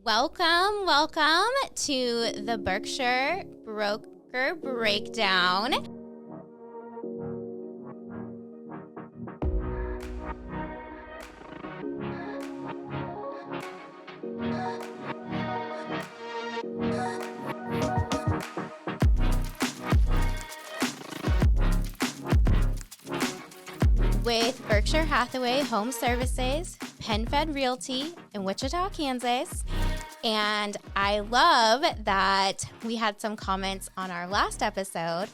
Welcome to the Berkshire Broker Breakdown. With Berkshire Hathaway HomeServices, PenFed Realty in Wichita, Kansas. And I love that we had some comments on our last episode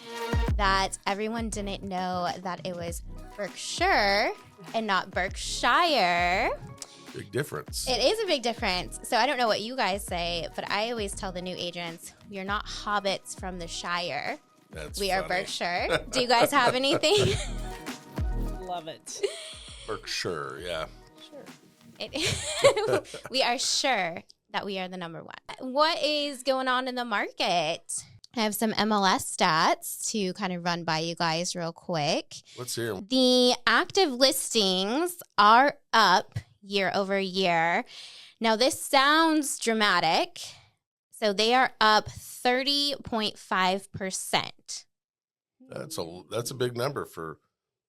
that everyone didn't know that it was Berkshire and not Berkshire. Big difference. It is a big difference. So I don't know what you guys say, but I always tell the new agents, we are not hobbits from the Shire. We are Berkshire. Do you guys have anything? Love it. Berkshire, yeah. Sure. We are sure that we are the number one. What is going on in the market? I have some MLS stats to kind of run by you guys real quick. Let's hear them. The active listings are up year over year. Now, this sounds dramatic. So they are up 30.5%. That's a big number for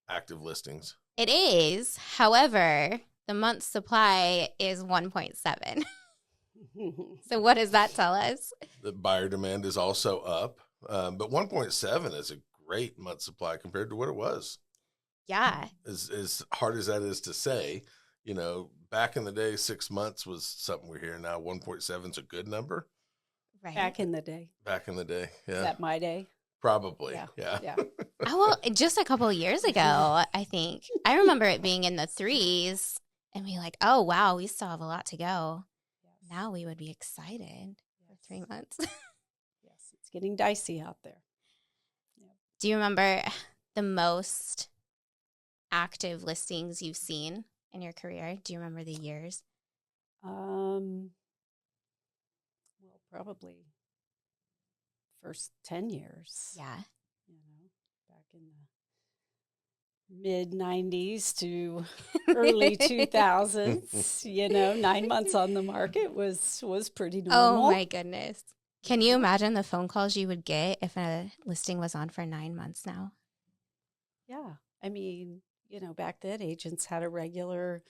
active listings. It is. However, the month's supply is 1.7. So what does that tell us? The buyer demand is also up, but 1.7 is a great month supply compared to what it was. Yeah. As hard as that is to say, back in the day, 6 months was something we hear. Now 1.7 is a good number. Right. Back in the day. Back in the day, yeah. Is that my day? Probably, yeah. Well, just a couple of years ago, I think. I remember it being in the 3s and be like, oh, wow, we still have a lot to go. Now we would be excited for 3 months. Yes, it's getting dicey out there. Yeah. Do you remember the most active listings you've seen in your career? Do you remember the years? Well, probably first 10 years. Yeah. Back in the mid-90s to early 2000s, 9 months on the market was pretty normal. Oh, my goodness. Can you imagine the phone calls you would get if a listing was on for 9 months now? Yeah. I mean, back then agents had a regular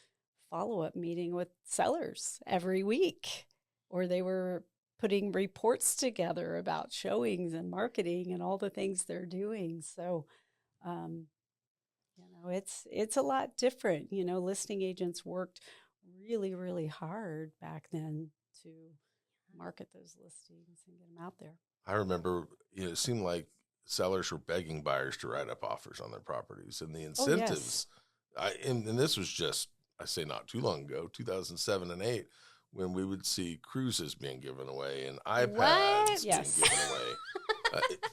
follow-up meeting with sellers every week, or they were putting reports together about showings and marketing and all the things they're doing. So, it's a lot different. Listing agents worked really, really hard back then to market those listings and get them out there. I remember, it seemed like sellers were begging buyers to write up offers on their properties, and the incentives. Oh, yes. And this was just, I say not too long ago, 2007 and 2008, when we would see cruises being given away and iPads being given away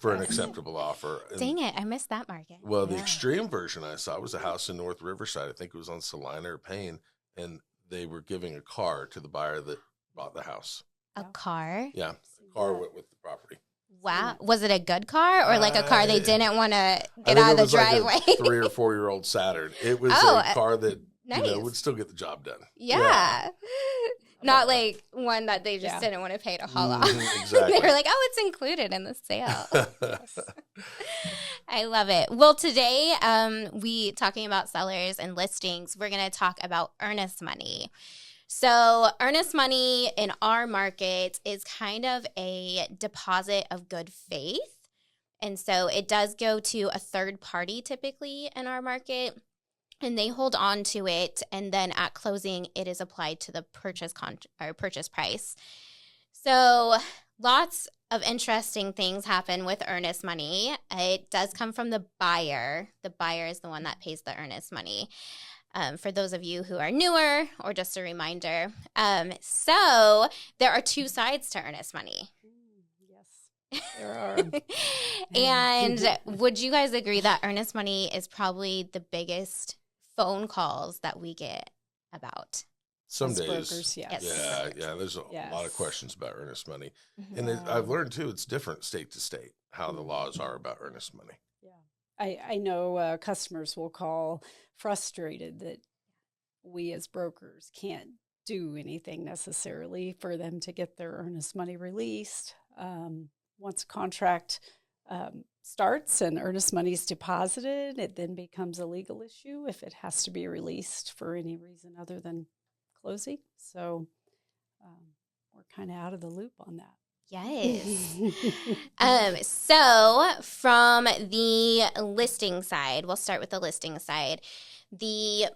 for an acceptable offer. And, dang it, I missed that market. Well, the extreme version I saw was a house in North Riverside. I think it was on Salina or Payne, and they were giving a car to the buyer that bought the house. A car? Yeah, a car with the property. Wow. Was it a good car or like a car they didn't want to get out of the driveway? Like a 3 or 4 year old Saturn. It was a car that would still get the job done. Yeah. Not like one that they just didn't want to pay to haul off. Exactly. They were like, oh, it's included in the sale. I love it. Well, today, we talking about sellers and listings, we're going to talk about earnest money. So earnest money in our market is kind of a deposit of good faith. And so it does go to a third party typically in our market. And they hold on to it, and then at closing, it is applied to the purchase price. So lots of interesting things happen with earnest money. It does come from the buyer. The buyer is the one that pays the earnest money. For those of you who are newer, or just a reminder. So there are two sides to earnest money. Yes, there are. And would you guys agree that earnest money is probably the biggest phone calls that we get about? Some days. Brokers, yes. Yeah. There's a lot of questions about earnest money. Mm-hmm. And I've learned, too, it's different state to state, how the laws are about earnest money. Yeah. I know customers will call frustrated that we as brokers can't do anything necessarily for them to get their earnest money released. Once a contract starts and earnest money is deposited, it then becomes a legal issue if it has to be released for any reason other than closing. So we're kind of out of the loop on that. Yes. So from the listing side, we'll start with the listing side. The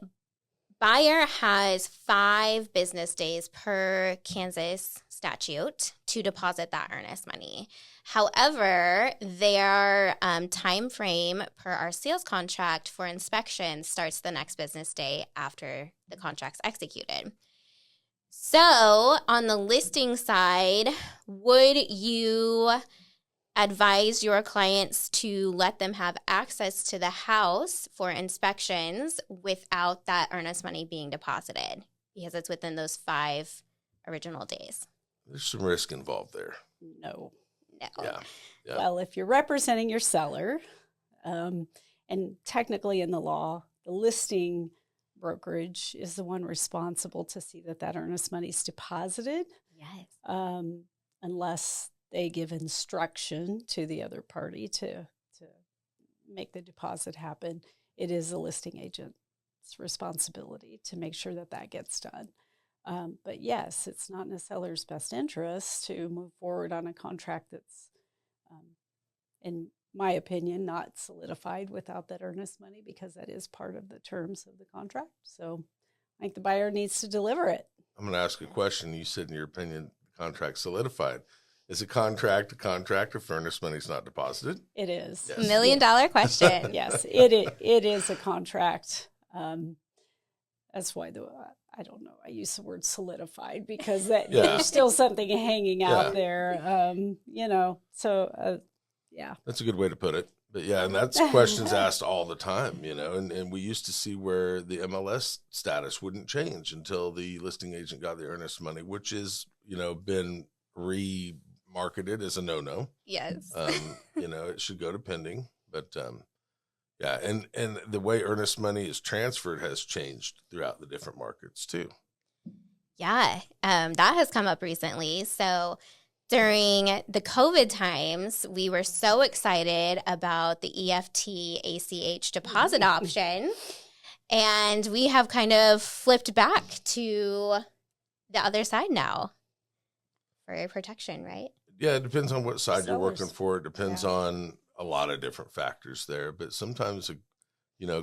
buyer has 5 business days per Kansas statute to deposit that earnest money. However, their time frame per our sales contract for inspection starts the next business day after the contract's executed. So on the listing side, would you advise your clients to let them have access to the house for inspections without that earnest money being deposited because it's within those 5 original days? There's some risk involved there. No. Yeah. Well, if you're representing your seller, and technically in the law, the listing brokerage is the one responsible to see that earnest money is deposited. Yes. Unless they give instruction to the other party to make the deposit happen, it is the listing agent's responsibility to make sure that gets done. But yes, it's not in a seller's best interest to move forward on a contract that's, in my opinion, not solidified without that earnest money, because that is part of the terms of the contract. So I think the buyer needs to deliver it. I'm going to ask a question. You said, in your opinion, the contract solidified. Is a contract if earnest money is not deposited? It is. Yes. $1 million question. Yes, it is a contract. That's why I don't know. I use the word solidified because there's still something hanging out there. So that's a good way to put it. But and that's questions asked all the time. And we used to see where the MLS status wouldn't change until the listing agent got the earnest money, which is been remarketed as a no. Yes. It should go to pending, but. And the way earnest money is transferred has changed throughout the different markets too. Yeah, that has come up recently. So during the COVID times, we were so excited about the EFT ACH deposit option, and we have kind of flipped back to the other side now for protection, right? Yeah, it depends on what side you're working for. It depends on a lot of different factors there, but sometimes a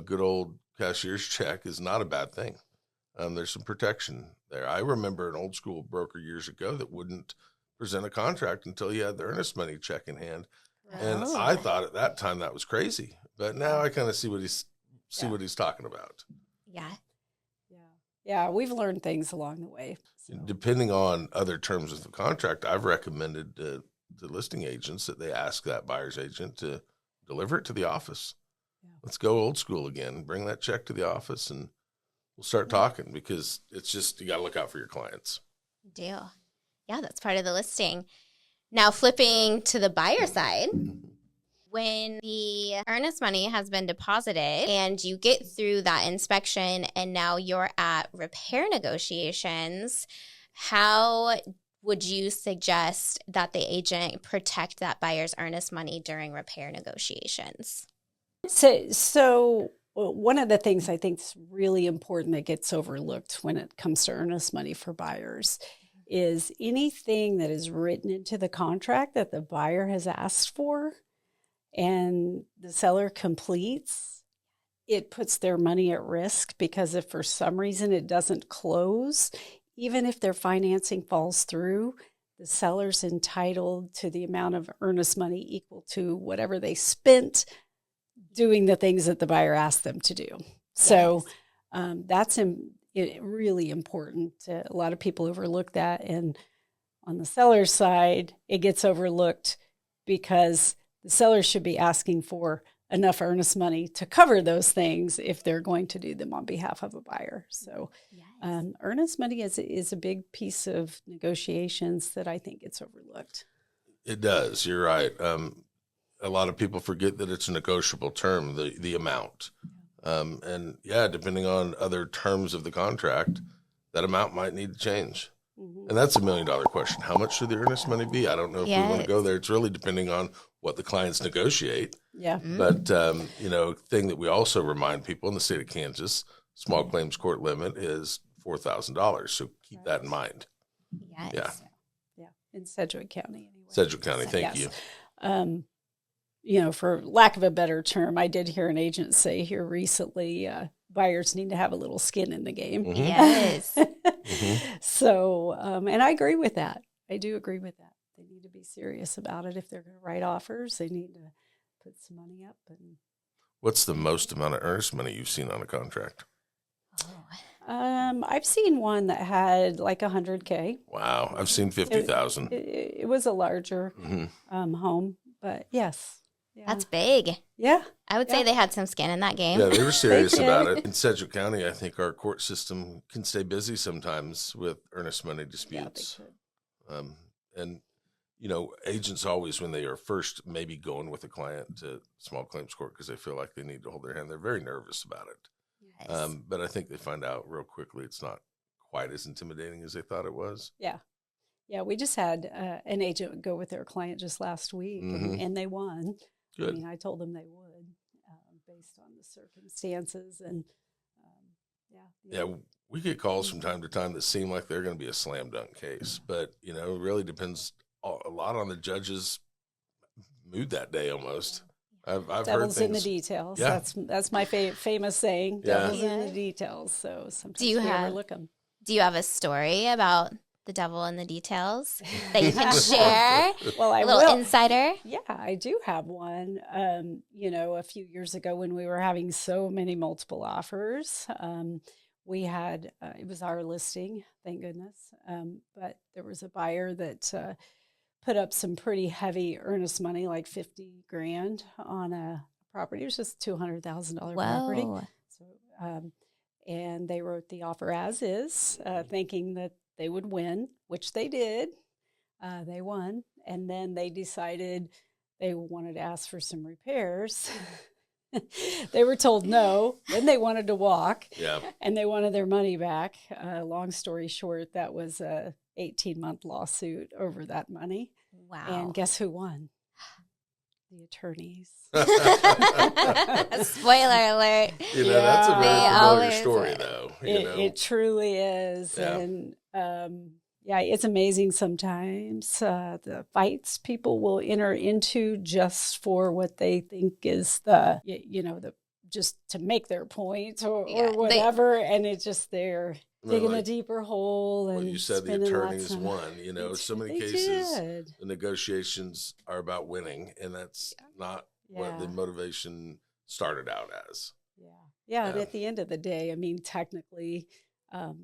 good old cashier's check is not a bad thing. There's some protection there. I remember an old school broker years ago that wouldn't present a contract until he had the earnest money check in hand, and I thought at that time that was crazy. But now I kind of see what he's talking about. Yeah. We've learned things along the way. So. Depending on other terms of the contract, I've recommended to listing agents that they ask that buyer's agent to deliver it to the office. Let's go old school again. Bring that check to the office and we'll start talking, because it's just, you got to look out for your clients. Deal. Yeah, that's part of the listing. Now flipping to the buyer side, when the earnest money has been deposited and you get through that inspection and now you're at repair negotiations, how would you suggest that the agent protect that buyer's earnest money during repair negotiations? So one of the things I think is really important that gets overlooked when it comes to earnest money for buyers is anything that is written into the contract that the buyer has asked for and the seller completes, it puts their money at risk, because if for some reason it doesn't close, even if their financing falls through, the seller's entitled to the amount of earnest money equal to whatever they spent doing the things that the buyer asked them to do. So that's really important. A lot of people overlook that. And on the seller's side, it gets overlooked because the seller should be asking for enough earnest money to cover those things if they're going to do them on behalf of a buyer. So earnest money is a big piece of negotiations that I think gets overlooked. It does. You're right. A lot of people forget that it's a negotiable term, the amount. And depending on other terms of the contract, that amount might need to change. And that's $1 million question. How much should the earnest money be? I don't know if we want to go there. It's really depending on what the clients negotiate. Yeah. But, thing that we also remind people in the state of Kansas, small claims court limit is $4,000. So keep that in mind. Yes. Yeah. In Sedgwick County. Anyway. Sedgwick County. Thank you. For lack of a better term, I did hear an agent say here recently, buyers need to have a little skin in the game. Yes. So, and I agree with that. I do agree with that. They need to be serious about it. If they're going to write offers, they need to put some money up. And What's the most amount of earnest money you've seen on a contract? I've seen one that had like $100K. Wow. I've seen 50,000. It was a larger home, but yes. Yeah. That's big. Yeah. I would say they had some skin in that game. Yeah, they were serious about it. In Sedgwick County, I think our court system can stay busy sometimes with earnest money disputes. Yeah, and, agents always, when they are first maybe going with a client to small claims court because they feel like they need to hold their hand, they're very nervous about it. Yes. But I think they find out real quickly it's not quite as intimidating as they thought it was. Yeah. Yeah, we just had an agent go with their client just last week, and they won. Good. I mean, I told them they would based on the circumstances. And, Yeah, we get calls from time to time that seem like they're going to be a slam dunk case. But, it really depends a lot on the judge's mood that day almost. I've heard Devil's things. in the details. Yeah. That's my famous saying. Yeah. Devil's in the details. So sometimes we overlook them. Do you have a story about the devil in the details that you can share? Well, a little insider. Yeah, I do have one. A few years ago when we were having so many multiple offers, we had, it was our listing, thank goodness. But there was a buyer that put up some pretty heavy earnest money, like $50,000 on a property. It was just $200,000 property. So, and they wrote the offer as is, thinking that they would win, which they did. They won. And then they decided they wanted to ask for some repairs. They were told no. Then they wanted to walk. Yeah. And they wanted their money back. Long story short, that was a 18-month lawsuit over that money. Wow. And guess who won? The attorneys. Spoiler alert. That's a very familiar story, though. It truly is. Yeah. And it's amazing sometimes the fights people will enter into just for what they think is the just to make their point or whatever. And it's just they're digging a deeper hole. And you said the attorneys won. So many cases, the negotiations are about winning, and that's not what the motivation started out as. Yeah. And at the end of the day, I mean, technically,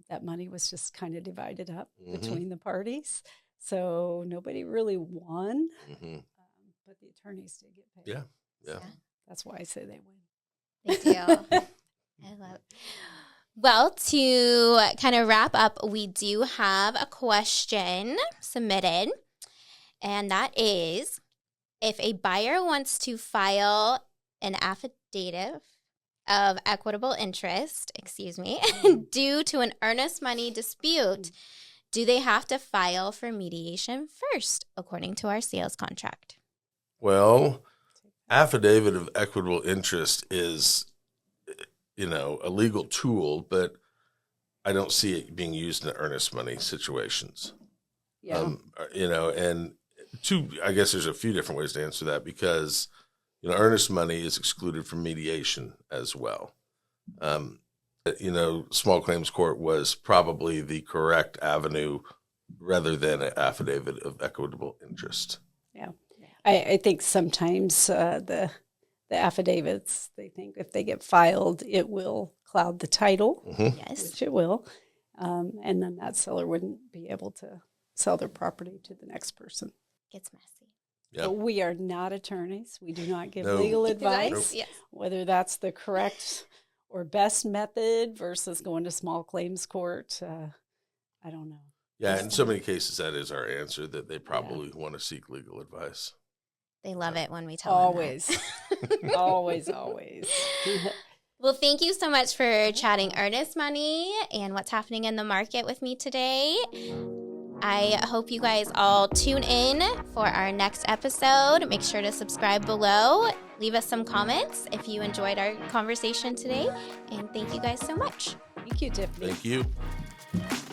that money was just kind of divided up between the parties. So nobody really won, but the attorneys did get paid. Yeah. That's why I say they win. Big deal. I love it. Well, to kind of wrap up, we do have a question submitted, and that is, if a buyer wants to file an affidavit of equitable interest, due to an earnest money dispute, do they have to file for mediation first, according to our sales contract? Well, affidavit of equitable interest is, a legal tool, but I don't see it being used in earnest money situations. Yeah. And I guess there's a few different ways to answer that because, earnest money is excluded from mediation as well. Small claims court was probably the correct avenue rather than an affidavit of equitable interest. Yeah. I think sometimes the affidavits, they think if they get filed, it will cloud the title, Yes, which it will. And then that seller wouldn't be able to sell their property to the next person. gets messy. Yeah. But we are not attorneys. We do not give No. legal advice, Nope. Yes. whether that's the correct or best method versus going to small claims court. I don't know. Yeah, in so many cases, that is our answer, that they probably want to seek legal advice. They love it when we tell Always. them that. Always. Well, thank you so much for chatting Earnest Money and what's happening in the market with me today. I hope you guys all tune in for our next episode. Make sure to subscribe below. Leave us some comments if you enjoyed our conversation today. And thank you guys so much. Thank you, Tiffany. Thank you.